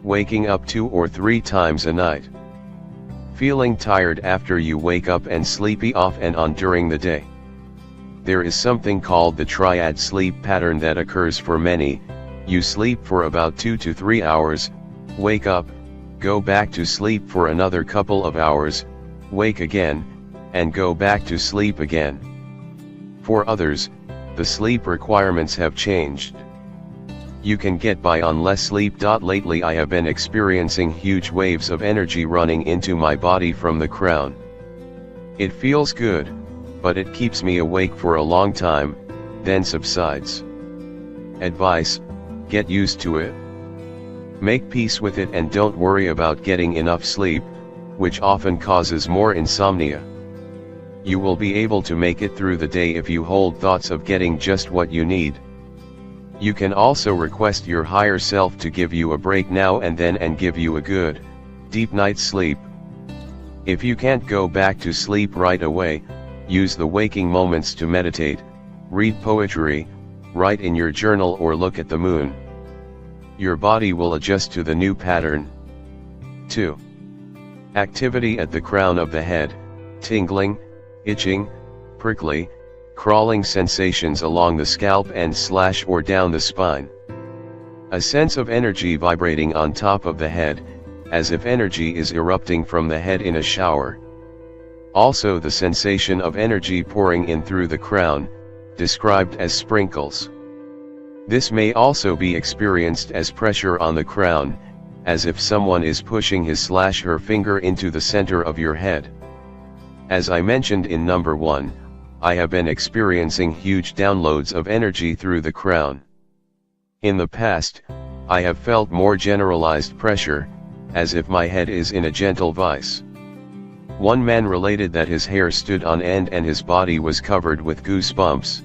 waking up 2 or 3 times a night. Feeling tired after you wake up and sleepy off and on during the day. There is something called the triad sleep pattern that occurs for many. You sleep for about 2 to 3 hours, wake up, go back to sleep for another couple of hours, wake again, and go back to sleep again. For others, the sleep requirements have changed. You can get by on less sleep. Lately I have been experiencing huge waves of energy running into my body from the crown. It feels good, but it keeps me awake for a long time, then subsides. Advice: get used to it. Make peace with it and don't worry about getting enough sleep, which often causes more insomnia. You will be able to make it through the day if you hold thoughts of getting just what you need. You can also request your higher self to give you a break now and then and give you a good, deep night's sleep. If you can't go back to sleep right away, use the waking moments to meditate, read poetry, write in your journal or look at the moon. Your body will adjust to the new pattern. 2. Activity at the crown of the head: tingling, itching, prickly, crawling sensations along the scalp and / or down the spine. A sense of energy vibrating on top of the head, as if energy is erupting from the head in a shower. Also the sensation of energy pouring in through the crown, described as sprinkles. This may also be experienced as pressure on the crown, as if someone is pushing his / her finger into the center of your head. As I mentioned in number 1, I have been experiencing huge downloads of energy through the crown. In the past, I have felt more generalized pressure, as if my head is in a gentle vice. One man related that his hair stood on end and his body was covered with goosebumps.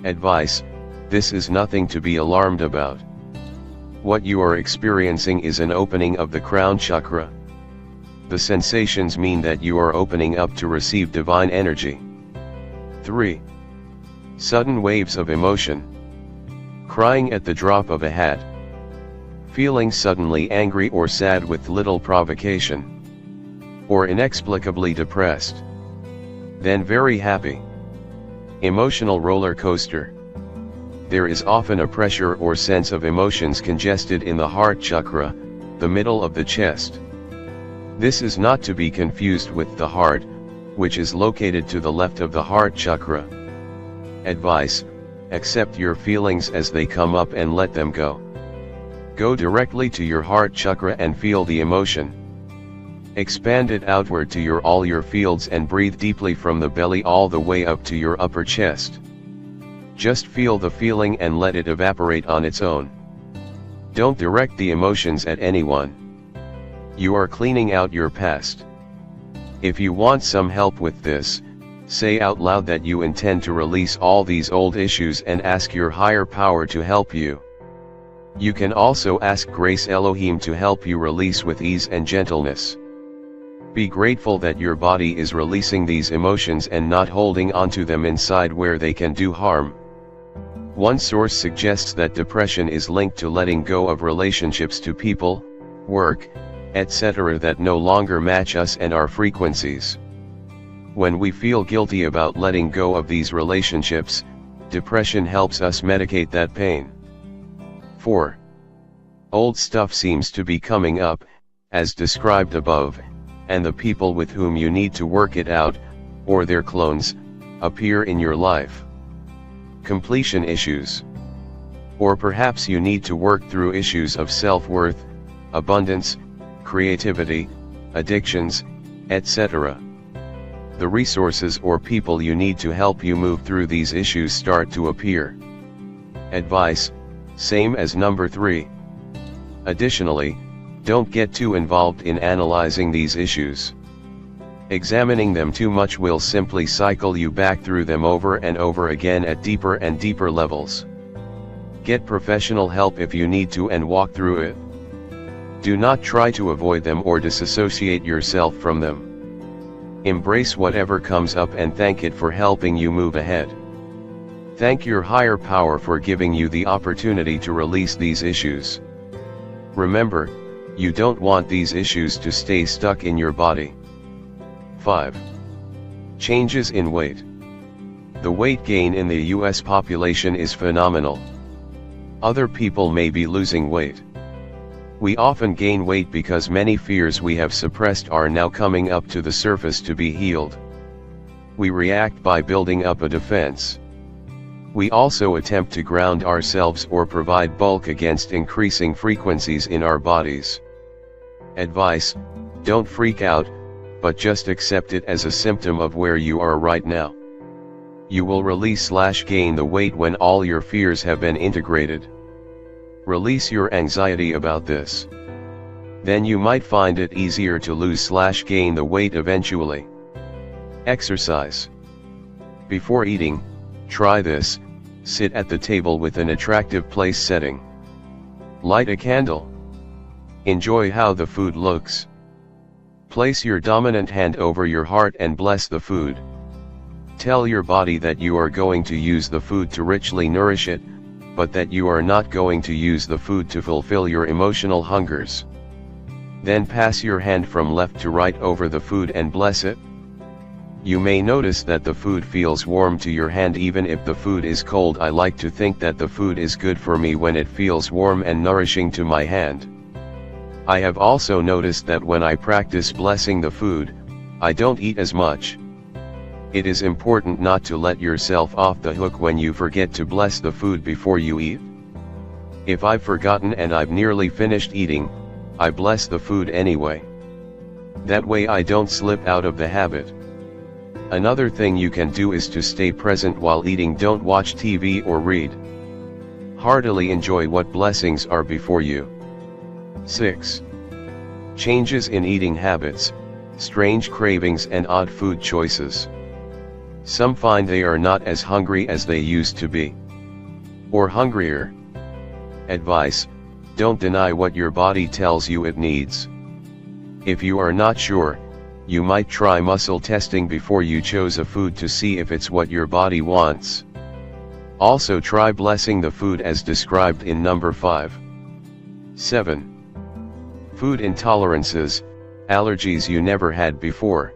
Advice: this is nothing to be alarmed about. What you are experiencing is an opening of the crown chakra. The sensations mean that you are opening up to receive divine energy. 3. Sudden waves of emotion. Crying at the drop of a hat. Feeling suddenly angry or sad with little provocation. Or inexplicably depressed. Then very happy. Emotional roller coaster. There is often a pressure or sense of emotions congested in the heart chakra, the middle of the chest. This is not to be confused with the heart, which is located to the left of the heart chakra. Advice: accept your feelings as they come up and let them go. Go directly to your heart chakra and feel the emotion. Expand it outward to all your fields and breathe deeply from the belly all the way up to your upper chest. Just feel the feeling and let it evaporate on its own. Don't direct the emotions at anyone. You are cleaning out your past. If you want some help with this, say out loud that you intend to release all these old issues and ask your higher power to help you. You can also ask Grace Elohim to help you release with ease and gentleness. Be grateful that your body is releasing these emotions and not holding onto them inside where they can do harm. One source suggests that depression is linked to letting go of relationships to people, work, etc. that no longer match us and our frequencies. When we feel guilty about letting go of these relationships, depression helps us medicate that pain. 4. Old stuff seems to be coming up, as described above, and the people with whom you need to work it out, or their clones, appear in your life. Completion issues. Or perhaps you need to work through issues of self-worth, abundance, creativity, addictions, etc. The resources or people you need to help you move through these issues start to appear. Advice: same as number 3. Additionally, don't get too involved in analyzing these issues. Examining them too much will simply cycle you back through them over and over again at deeper and deeper levels. Get professional help if you need to and walk through it. Do not try to avoid them or disassociate yourself from them. Embrace whatever comes up and thank it for helping you move ahead. Thank your higher power for giving you the opportunity to release these issues. Remember, you don't want these issues to stay stuck in your body. 5. Changes in weight. The weight gain in the US population is phenomenal. Other people may be losing weight. We often gain weight because many fears we have suppressed are now coming up to the surface to be healed. We react by building up a defense. We also attempt to ground ourselves or provide bulk against increasing frequencies in our bodies. Advice: don't freak out, but just accept it as a symptom of where you are right now. You will release/gain the weight when all your fears have been integrated. Release your anxiety about this. Then you might find it easier to lose/gain the weight eventually. Exercise. Before eating, try this: sit at the table with an attractive place setting. Light a candle. Enjoy how the food looks. Place your dominant hand over your heart and bless the food. Tell your body that you are going to use the food to richly nourish it, but that you are not going to use the food to fulfill your emotional hungers. Then pass your hand from left to right over the food and bless it. You may notice that the food feels warm to your hand even if the food is cold. I like to think that the food is good for me when it feels warm and nourishing to my hand. I have also noticed that when I practice blessing the food, I don't eat as much. It is important not to let yourself off the hook when you forget to bless the food before you eat. If I've forgotten and I've nearly finished eating, I bless the food anyway. That way I don't slip out of the habit. Another thing you can do is to stay present while eating. Don't watch TV or read. Heartily enjoy what blessings are before you. 6. Changes in eating habits, strange cravings and odd food choices. Some find they are not as hungry as they used to be, or hungrier. Advice: don't deny what your body tells you it needs. If you are not sure, you might try muscle testing before you chose a food to see if it's what your body wants. Also try blessing the food as described in number 5. 7. Food intolerances, allergies you never had before.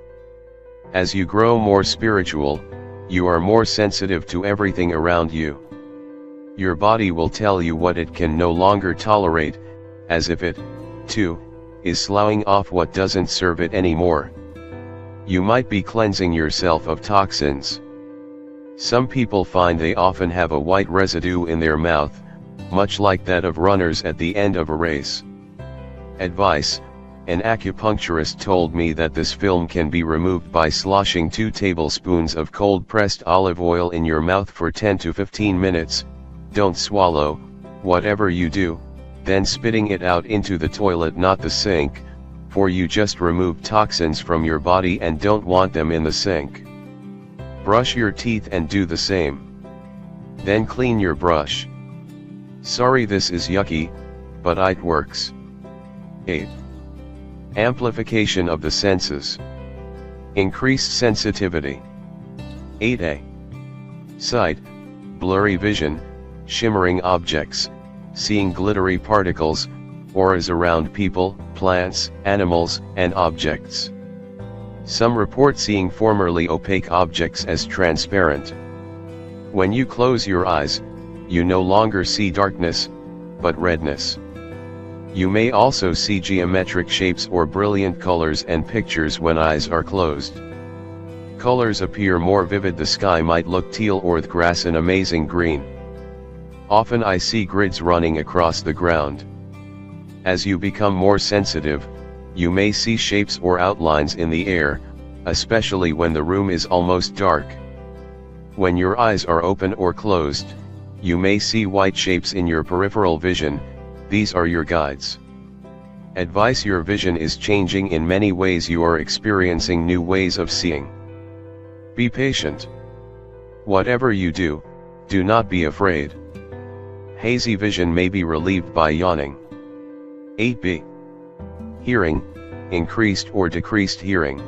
As you grow more spiritual, you are more sensitive to everything around you. Your body will tell you what it can no longer tolerate, as if it, too, is sloughing off what doesn't serve it anymore. You might be cleansing yourself of toxins. Some people find they often have a white residue in their mouth, much like that of runners at the end of a race. Advice: an acupuncturist told me that this film can be removed by sloshing 2 tablespoons of cold pressed olive oil in your mouth for 10 to 15 minutes, don't swallow, whatever you do, then spitting it out into the toilet, not the sink, for you just removed toxins from your body and don't want them in the sink. Brush your teeth and do the same. Then clean your brush. Sorry this is yucky, but it works. 8. Amplification of the senses. Increased sensitivity. 8a. Sight, blurry vision, shimmering objects, seeing glittery particles, auras around people, plants, animals, and objects. Some report seeing formerly opaque objects as transparent. When you close your eyes, you no longer see darkness, but redness. You may also see geometric shapes or brilliant colors and pictures when eyes are closed. Colors appear more vivid. The sky might look teal or the grass an amazing green. Often I see grids running across the ground. As you become more sensitive, you may see shapes or outlines in the air, especially when the room is almost dark. When your eyes are open or closed, you may see white shapes in your peripheral vision. These are your guides. Advice: your vision is changing in many ways. You are experiencing new ways of seeing. Be patient. Whatever you do, do not be afraid. Hazy vision may be relieved by yawning. 8b. Hearing, increased or decreased hearing.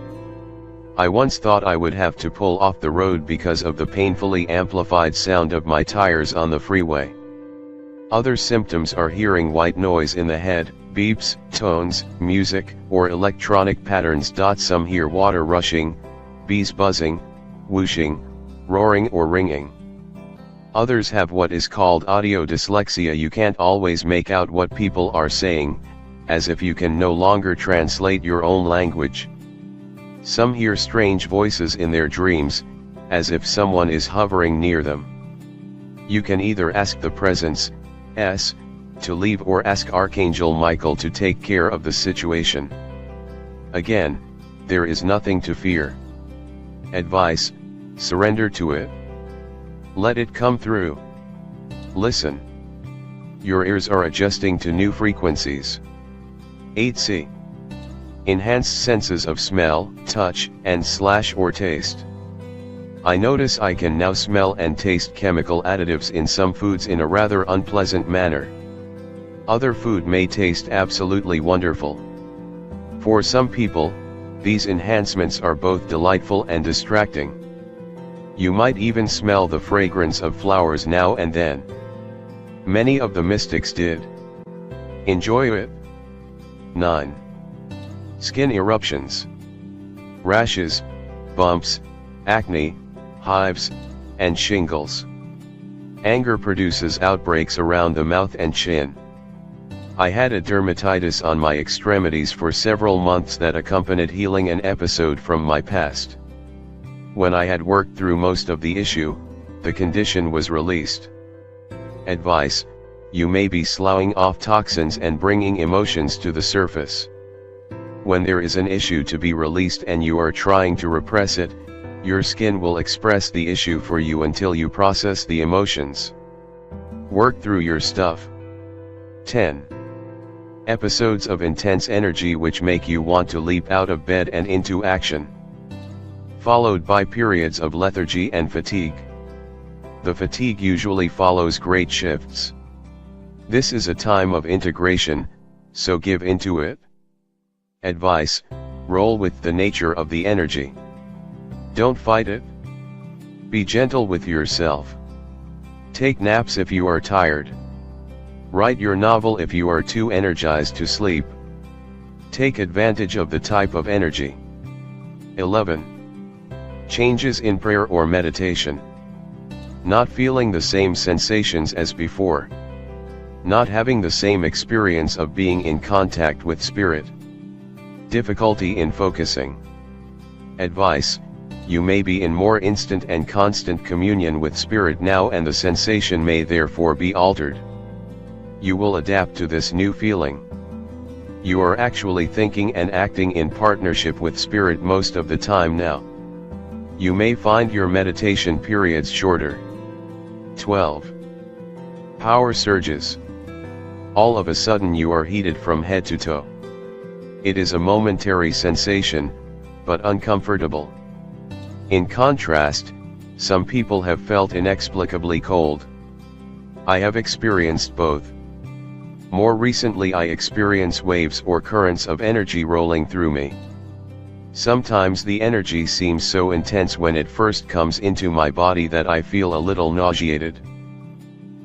I once thought I would have to pull off the road because of the painfully amplified sound of my tires on the freeway. Other symptoms are hearing white noise in the head, beeps, tones, music, or electronic patterns. Some hear water rushing, bees buzzing, whooshing, roaring or ringing. Others have what is called audio dyslexia. You can't always make out what people are saying, as if you can no longer translate your own language. Some hear strange voices in their dreams, as if someone is hovering near them. You can either ask the presence, to leave or ask Archangel Michael to take care of the situation. Again, there is nothing to fear. Advice: surrender to it. Let it come through. Listen. Your ears are adjusting to new frequencies. 8c. Enhanced senses of smell, touch, and or taste. I notice I can now smell and taste chemical additives in some foods in a rather unpleasant manner. Other food may taste absolutely wonderful. For some people, these enhancements are both delightful and distracting. You might even smell the fragrance of flowers now and then. Many of the mystics did. Enjoy it. 9. Skin eruptions. Rashes, bumps, acne, hives, and shingles. Anger produces outbreaks around the mouth and chin. I had a dermatitis on my extremities for several months that accompanied healing an episode from my past. When I had worked through most of the issue, the condition was released. Advice: you may be sloughing off toxins and bringing emotions to the surface. When there is an issue to be released and you are trying to repress it, your skin will express the issue for you until you process the emotions. Work through your stuff. 10. Episodes of intense energy which make you want to leap out of bed and into action. Followed by periods of lethargy and fatigue. The fatigue usually follows great shifts. This is a time of integration, so give into it. Advice: roll with the nature of the energy. Don't fight it. Be gentle with yourself. Take naps if you are tired. Write your novel if you are too energized to sleep. Take advantage of the type of energy. 11. Changes in prayer or meditation. Not feeling the same sensations as before. Not having the same experience of being in contact with spirit. Difficulty in focusing. Advice: you may be in more instant and constant communion with spirit now, and the sensation may therefore be altered. You will adapt to this new feeling. You are actually thinking and acting in partnership with spirit most of the time now. You may find your meditation periods shorter. 12. Power surges. All of a sudden you are heated from head to toe. It is a momentary sensation, but uncomfortable. In contrast, some people have felt inexplicably cold. I have experienced both. More recently I experience waves or currents of energy rolling through me. Sometimes the energy seems so intense when it first comes into my body that I feel a little nauseated.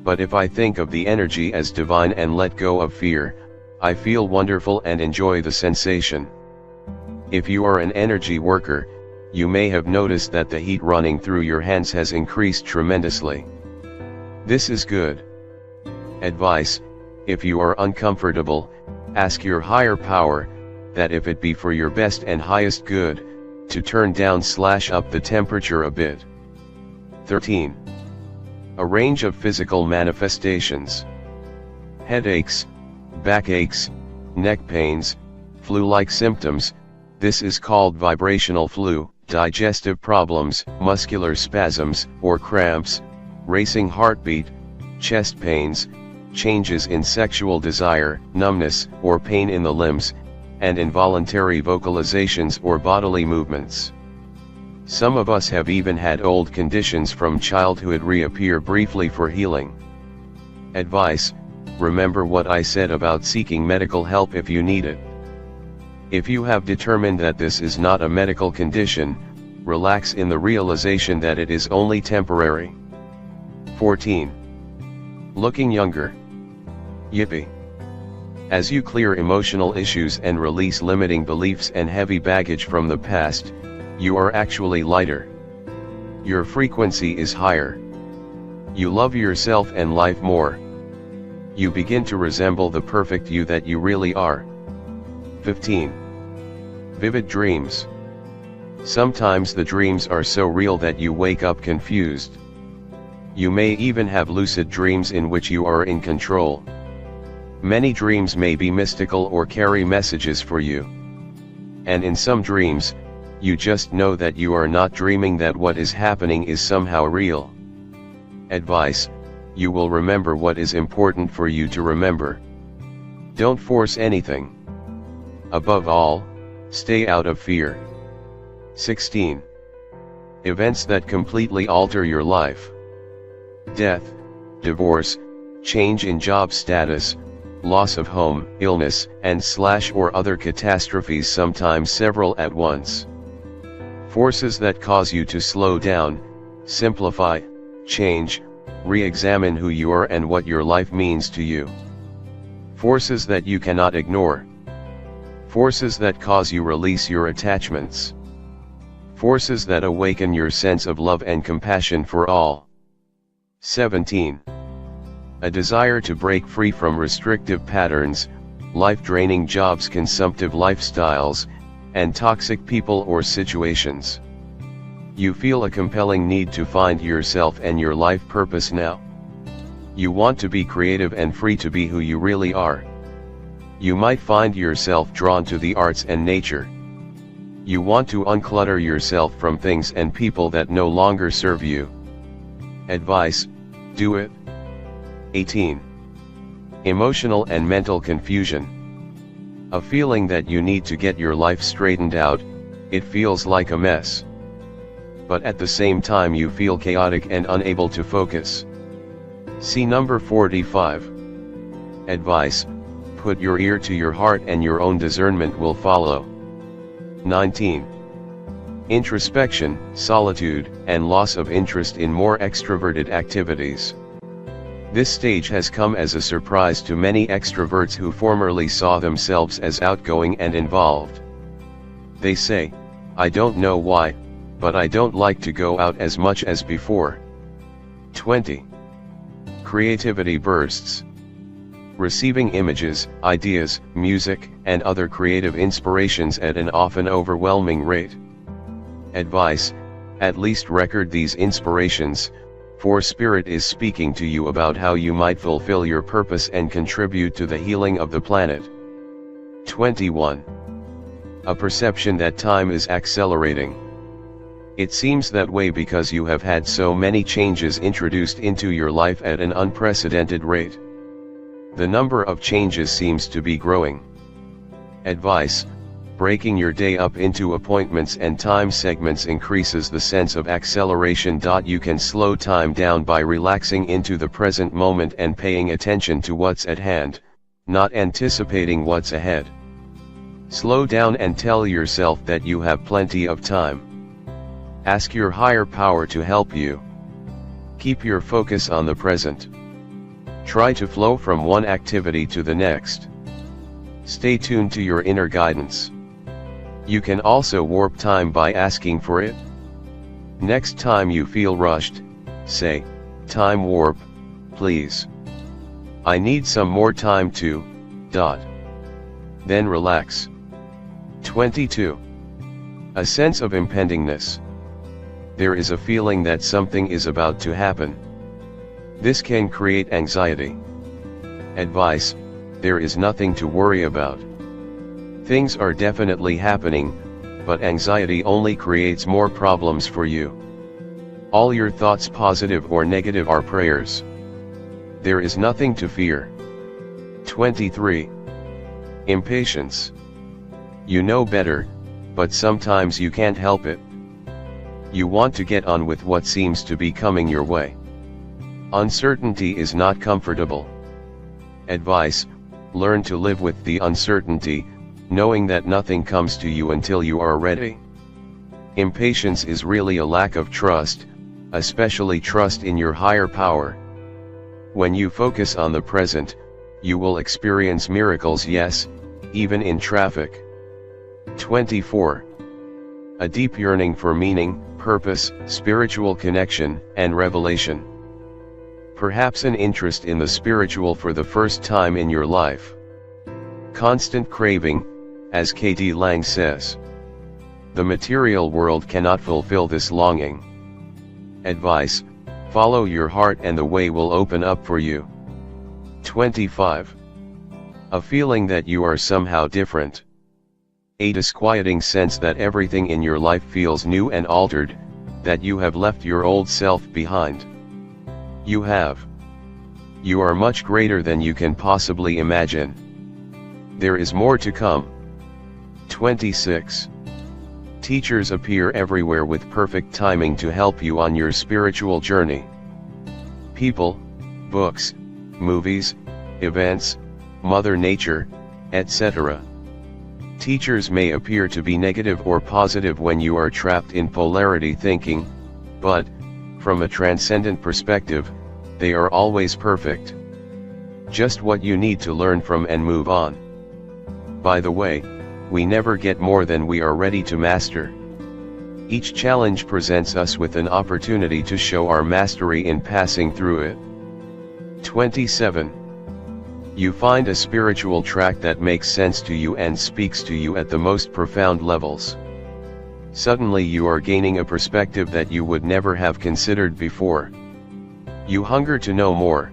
But if I think of the energy as divine and let go of fear, I feel wonderful and enjoy the sensation. If you are an energy worker, you may have noticed that the heat running through your hands has increased tremendously. This is good. Advice: if you are uncomfortable, ask your higher power, that if it be for your best and highest good, to turn down/up the temperature a bit. 13. A range of physical manifestations. Headaches, backaches, neck pains, flu-like symptoms. This is called vibrational flu. Digestive problems, muscular spasms or cramps, racing heartbeat, chest pains, changes in sexual desire, numbness or pain in the limbs, and involuntary vocalizations or bodily movements. Some of us have even had old conditions from childhood reappear briefly for healing. Advice: remember what I said about seeking medical help if you need it. If you have determined that this is not a medical condition, relax in the realization that it is only temporary. 14. Looking younger. Yippee! As you clear emotional issues and release limiting beliefs and heavy baggage from the past, you are actually lighter. Your frequency is higher. You love yourself and life more. You begin to resemble the perfect you that you really are. 15. Vivid dreams. Sometimes the dreams are so real that you wake up confused. You may even have lucid dreams in which you are in control. Many dreams may be mystical or carry messages for you. And in some dreams, you just know that you are not dreaming, that what is happening is somehow real. Advice: you will remember what is important for you to remember. Don't force anything. Above all, stay out of fear. 16. Events that completely alter your life. Death, divorce, change in job status, loss of home, illness, and/or other catastrophes, sometimes several at once. Forces that cause you to slow down, simplify, change, re-examine who you are and what your life means to you. Forces that you cannot ignore. Forces that cause you release your attachments. Forces that awaken your sense of love and compassion for all. 17. A desire to break free from restrictive patterns, life-draining jobs, consumptive lifestyles, and toxic people or situations. You feel a compelling need to find yourself and your life purpose now. You want to be creative and free to be who you really are. You might find yourself drawn to the arts and nature. You want to unclutter yourself from things and people that no longer serve you. Advice: do it. 18. Emotional and mental confusion. A feeling that you need to get your life straightened out. It feels like a mess. But at the same time you feel chaotic and unable to focus. See number 45. Advice: put your ear to your heart and your own discernment will follow. 19. Introspection, solitude, and loss of interest in more extroverted activities. This stage has come as a surprise to many extroverts who formerly saw themselves as outgoing and involved. They say, "I don't know why, but I don't like to go out as much as before." 20. Creativity bursts. Receiving images, ideas, music, and other creative inspirations at an often overwhelming rate. Advice: at least record these inspirations, for Spirit is speaking to you about how you might fulfill your purpose and contribute to the healing of the planet. 21. A perception that time is accelerating. It seems that way because you have had so many changes introduced into your life at an unprecedented rate. The number of changes seems to be growing. Advice: breaking your day up into appointments and time segments increases the sense of acceleration. You can slow time down by relaxing into the present moment and paying attention to what's at hand, not anticipating what's ahead. Slow down and tell yourself that you have plenty of time. Ask your higher power to help you. Keep your focus on the present. Try to flow from one activity to the next. Stay tuned to your inner guidance. You can also warp time by asking for it. Next time you feel rushed, say, "Time warp, please. I need some more time to, ... Then relax. 22. A sense of impendingness. There is a feeling that something is about to happen. This can create anxiety. Advice: there is nothing to worry about. Things are definitely happening, but anxiety only creates more problems for you. All your thoughts, positive or negative, are prayers. There is nothing to fear. 23. Impatience. You know better, but sometimes you can't help it. You want to get on with what seems to be coming your way. Uncertainty is not comfortable. Advice: learn to live with the uncertainty, knowing that nothing comes to you until you are ready. Impatience is really a lack of trust, especially trust in your higher power. When you focus on the present, You will experience miracles, yes, even in traffic. 24. A deep yearning for meaning, purpose, spiritual connection, and revelation. Perhaps an interest in the spiritual for the first time in your life. Constant craving, as K.D. Lang says. The material world cannot fulfill this longing. Advice: follow your heart and the way will open up for you. 25. A feeling that you are somehow different. A disquieting sense that everything in your life feels new and altered, that you have left your old self behind. You have. You are much greater than you can possibly imagine. There is more to come. 26. Teachers appear everywhere with perfect timing to help you on your spiritual journey. People, books, movies, events, Mother Nature, etc. Teachers may appear to be negative or positive when you are trapped in polarity thinking, but, from a transcendent perspective, they are always perfect. Just what you need to learn from and move on. By the way, we never get more than we are ready to master. Each challenge presents us with an opportunity to show our mastery in passing through it. 27. You find a spiritual track that makes sense to you and speaks to you at the most profound levels. Suddenly you are gaining a perspective that you would never have considered before. You hunger to know more.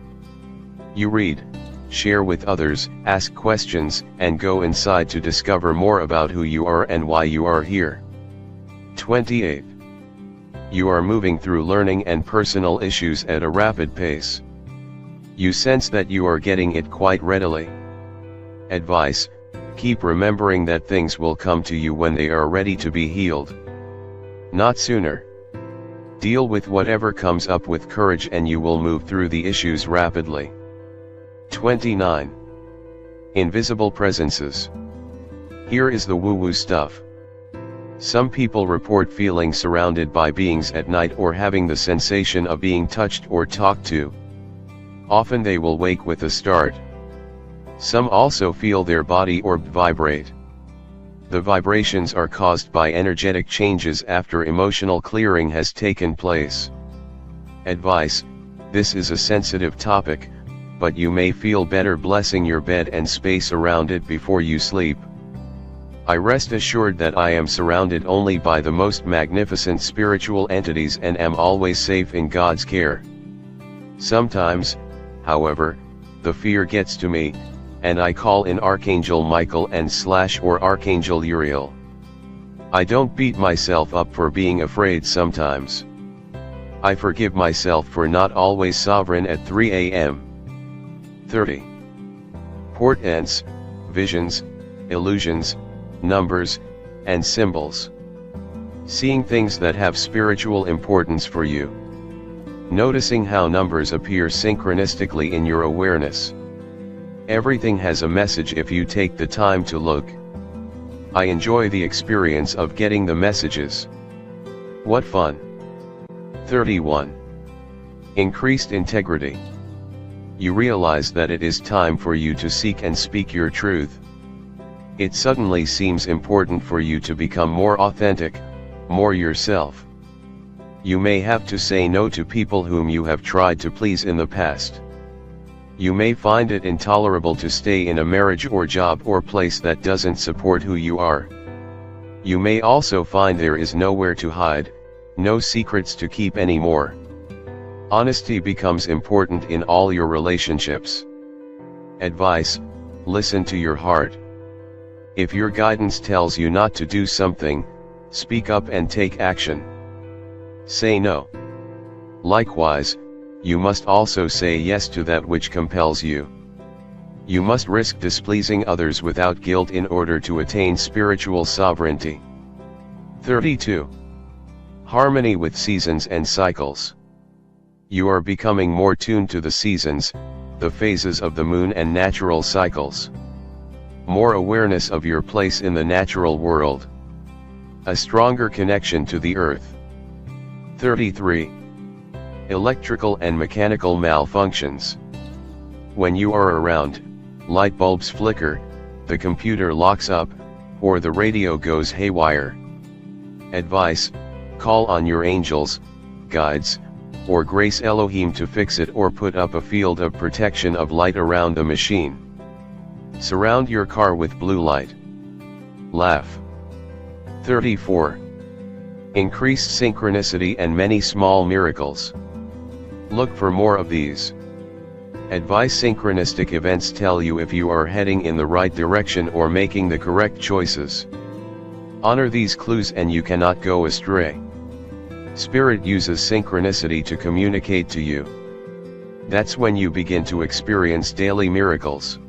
You read, share with others, ask questions, and go inside to discover more about who you are and why you are here. 28. You are moving through learning and personal issues at a rapid pace. You sense that you are getting it quite readily. Advice: keep remembering that things will come to you when they are ready to be healed. Not sooner. Deal with whatever comes up with courage and you will move through the issues rapidly. 29. Invisible presences. Here is the woo-woo stuff. Some people report feeling surrounded by beings at night or having the sensation of being touched or talked to. Often they will wake with a start. Some also feel their body orb vibrate. The vibrations are caused by energetic changes after emotional clearing has taken place. Advice: this is a sensitive topic, but you may feel better blessing your bed and space around it before you sleep. I rest assured that I am surrounded only by the most magnificent spiritual entities and am always safe in God's care. Sometimes, however, the fear gets to me, and I call in Archangel Michael or Archangel Uriel. I don't beat myself up for being afraid sometimes. I forgive myself for not always sovereign at 3 a.m. 30. Portents, visions, illusions, numbers, and symbols. Seeing things that have spiritual importance for you. Noticing how numbers appear synchronistically in your awareness. Everything has a message if you take the time to look. I enjoy the experience of getting the messages. What fun! 31. Increased integrity. You realize that it is time for you to seek and speak your truth. It suddenly seems important for you to become more authentic, more yourself. You may have to say no to people whom you have tried to please in the past. You may find it intolerable to stay in a marriage or job or place that doesn't support who you are. You may also find there is nowhere to hide, no secrets to keep anymore. Honesty becomes important in all your relationships. Advice: listen to your heart. If your guidance tells you not to do something, speak up and take action. Say no. Likewise, you must also say yes to that which compels you. You must risk displeasing others without guilt in order to attain spiritual sovereignty. 32. Harmony with seasons and cycles. You are becoming more tuned to the seasons, the phases of the moon and natural cycles. More awareness of your place in the natural world. A stronger connection to the earth. 33. Electrical and mechanical malfunctions. When you are around, light bulbs flicker, the computer locks up, or the radio goes haywire. Advice: call on your angels, guides, or grace Elohim to fix it, or put up a field of protection of light around the machine. Surround your car with blue light. Laugh. 34. Increased synchronicity and many small miracles. Look for more of these. Advice: synchronistic events tell you if you are heading in the right direction or making the correct choices. Honor these clues and you cannot go astray. Spirit uses synchronicity to communicate to you. That's when you begin to experience daily miracles.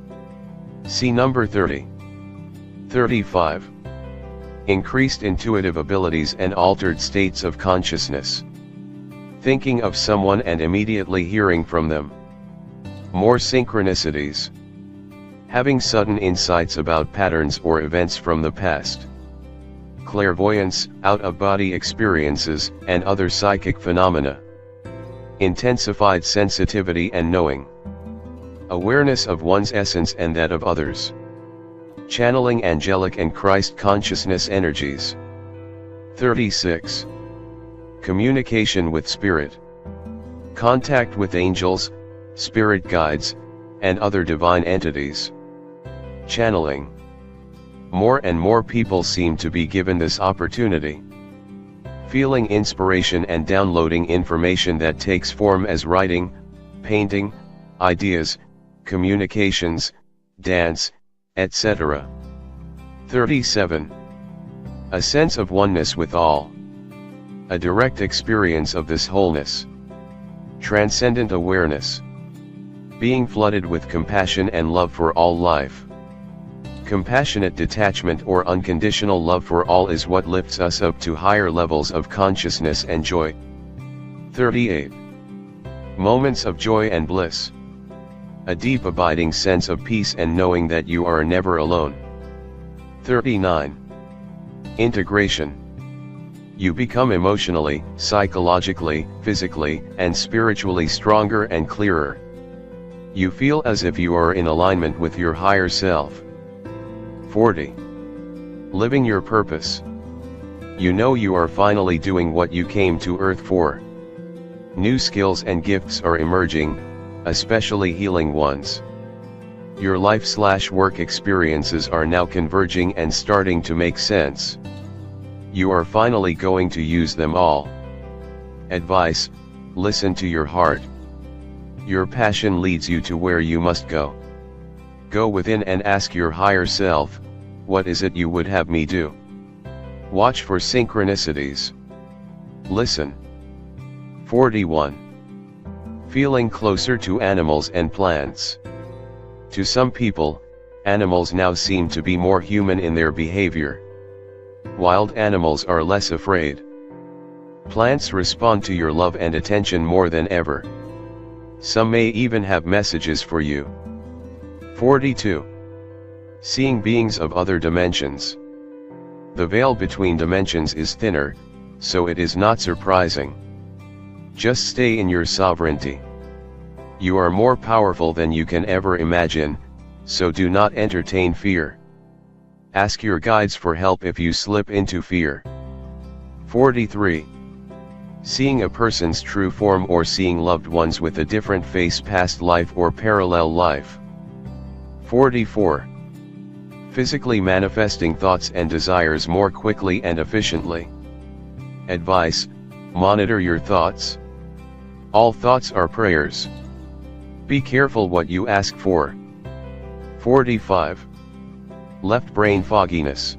See number 30. 35. Increased intuitive abilities and altered states of consciousness. Thinking of someone and immediately hearing from them. More synchronicities. Having sudden insights about patterns or events from the past. Clairvoyance, out-of-body experiences, and other psychic phenomena. Intensified sensitivity and knowing. Awareness of one's essence and that of others. Channeling angelic and Christ consciousness energies. 36. Communication with spirit. Contact with angels, spirit guides, and other divine entities. Channeling. More and more people seem to be given this opportunity. Feeling inspiration and downloading information that takes form as writing, painting, ideas, communications, dance, etc. 37. A sense of oneness with all. A direct experience of this wholeness. Transcendent awareness. Being flooded with compassion and love for all life. Compassionate detachment or unconditional love for all is what lifts us up to higher levels of consciousness and joy. 38. Moments of joy and bliss. A deep abiding sense of peace and knowing that you are never alone. 39. Integration. You become emotionally, psychologically, physically, and spiritually stronger and clearer. You feel as if you are in alignment with your higher self. 40. Living your purpose. You know you are finally doing what you came to Earth for. New skills and gifts are emerging, especially healing ones. Your life/work experiences are now converging and starting to make sense. You are finally going to use them all. Advice: listen to your heart. Your passion leads you to where you must go. Go within and ask your higher self, what is it you would have me do? Watch for synchronicities. Listen. 41. Feeling closer to animals and plants. To some people, animals now seem to be more human in their behavior. Wild animals are less afraid. Plants respond to your love and attention more than ever. Some may even have messages for you. 42. Seeing beings of other dimensions. The veil between dimensions is thinner, so it is not surprising. Just stay in your sovereignty. You are more powerful than you can ever imagine, so do not entertain fear. Ask your guides for help if you slip into fear. 43. Seeing a person's true form or seeing loved ones with a different face, past life or parallel life. 44. Physically manifesting thoughts and desires more quickly and efficiently. Advice: monitor your thoughts. All thoughts are prayers. Be careful what you ask for. 45. Left brain fogginess.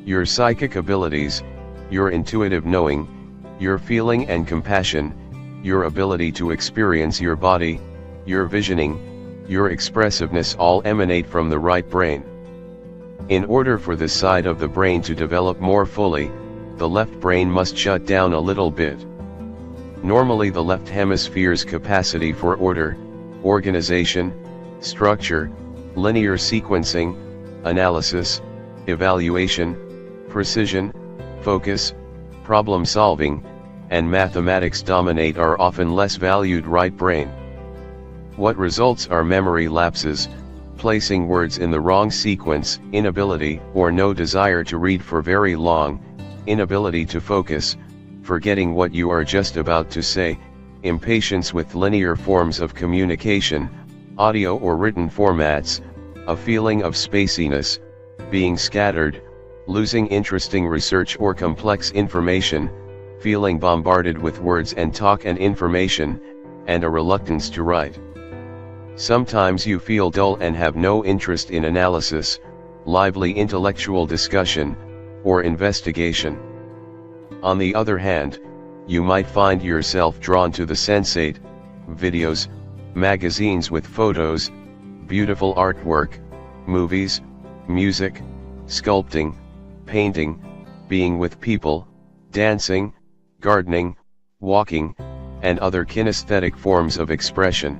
Your psychic abilities, your intuitive knowing, your feeling and compassion, your ability to experience your body, your visioning, your expressiveness all emanate from the right brain. In order for this side of the brain to develop more fully, the left brain must shut down a little bit. Normally the left hemisphere's capacity for order, organization, structure, linear sequencing, analysis, evaluation, precision, focus, problem solving, and mathematics dominate our often less valued right brain. What results are memory lapses, placing words in the wrong sequence, inability or no desire to read for very long, inability to focus, forgetting what you are just about to say, impatience with linear forms of communication, audio or written formats, a feeling of spaciness, being scattered, losing interesting research or complex information, feeling bombarded with words and talk and information, and a reluctance to write. Sometimes you feel dull and have no interest in analysis, lively intellectual discussion, or investigation. On the other hand, you might find yourself drawn to the sensate, videos, magazines with photos, beautiful artwork, movies, music, sculpting, painting, being with people, dancing, gardening, walking, and other kinesthetic forms of expression.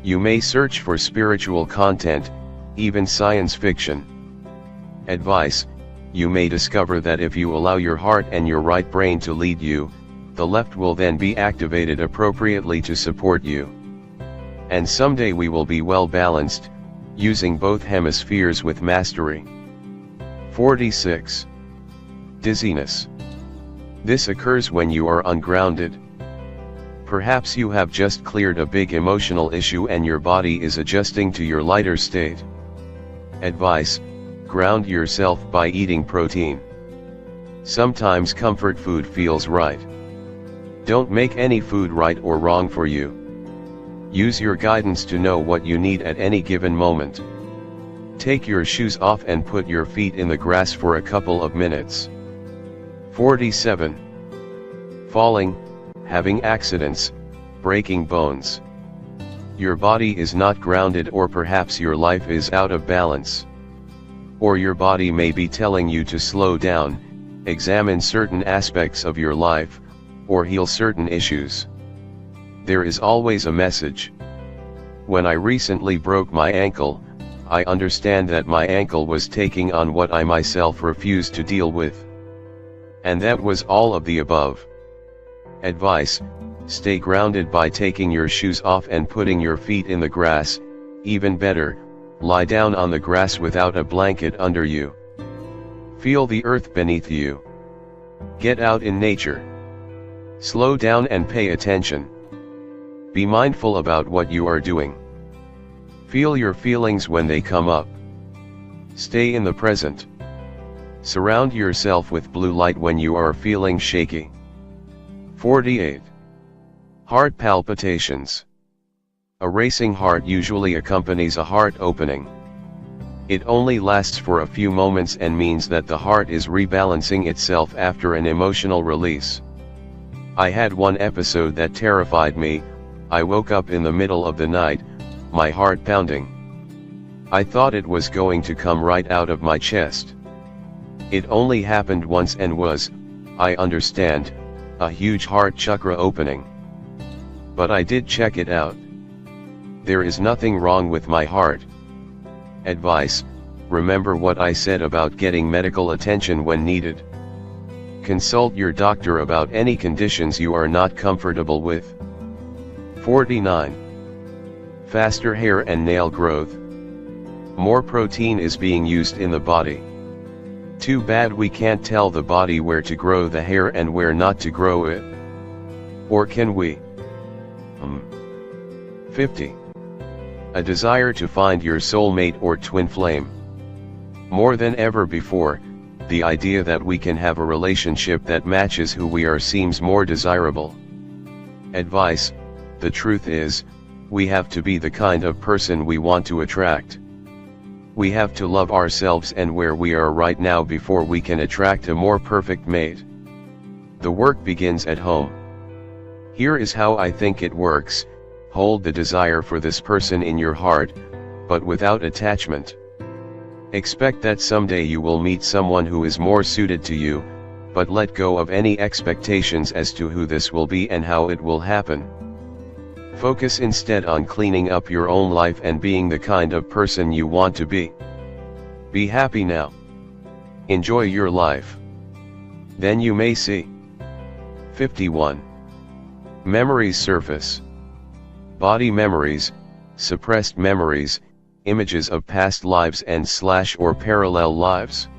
You may search for spiritual content, even science fiction. Advice: you may discover that if you allow your heart and your right brain to lead you, the left will then be activated appropriately to support you. And someday we will be well balanced, using both hemispheres with mastery. 46. Dizziness. This occurs when you are ungrounded. Perhaps you have just cleared a big emotional issue and your body is adjusting to your lighter state. Advice: ground yourself by eating protein. Sometimes comfort food feels right. Don't make any food right or wrong for you. Use your guidance to know what you need at any given moment. Take your shoes off and put your feet in the grass for a couple of minutes. 47. Falling, having accidents, breaking bones. Your body is not grounded, or perhaps your life is out of balance. Or your body may be telling you to slow down, examine certain aspects of your life, or heal certain issues. There is always a message. When I recently broke my ankle, I understand that my ankle was taking on what I myself refused to deal with. And that was all of the above. Advice: stay grounded by taking your shoes off and putting your feet in the grass. Even better, lie down on the grass without a blanket under you. Feel the earth beneath you. Get out in nature. Slow down and pay attention. Be mindful about what you are doing. Feel your feelings when they come up. Stay in the present. Surround yourself with blue light when you are feeling shaky. 48. Heart palpitations. A racing heart usually accompanies a heart opening. It only lasts for a few moments and means that the heart is rebalancing itself after an emotional release. I had one episode that terrified me. I woke up in the middle of the night, my heart pounding. I thought it was going to come right out of my chest. It only happened once and was, I understand, a huge heart chakra opening. But I did check it out. There is nothing wrong with my heart. Advice: remember what I said about getting medical attention when needed. Consult your doctor about any conditions you are not comfortable with. 49. Faster hair and nail growth. More protein is being used in the body. Too bad we can't tell the body where to grow the hair and where not to grow it. Or can we? 50. A desire to find your soulmate or twin flame. More than ever before, the idea that we can have a relationship that matches who we are seems more desirable. Advice: the truth is, we have to be the kind of person we want to attract. We have to love ourselves and where we are right now before we can attract a more perfect mate. The work begins at home. Here is how I think it works: hold the desire for this person in your heart, but without attachment. Expect that someday you will meet someone who is more suited to you, but let go of any expectations as to who this will be and how it will happen. Focus instead on cleaning up your own life and being the kind of person you want to be. Be happy now. Enjoy your life. Then you may see. 51. Memories surface. Body memories, suppressed memories, images of past lives and / or parallel lives.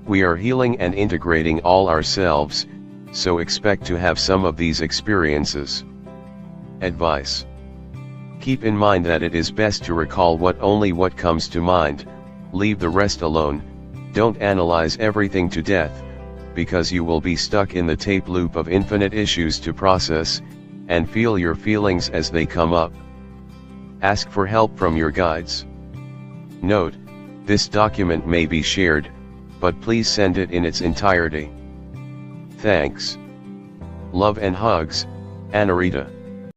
We are healing and integrating all ourselves, so expect to have some of these experiences. Advice: keep in mind that it is best to recall only what comes to mind, leave the rest alone, don't analyze everything to death, because you will be stuck in the tape loop of infinite issues to process, and feel your feelings as they come up. Ask for help from your guides. Note: this document may be shared, but please send it in its entirety. Thanks. Love and hugs, Anarita.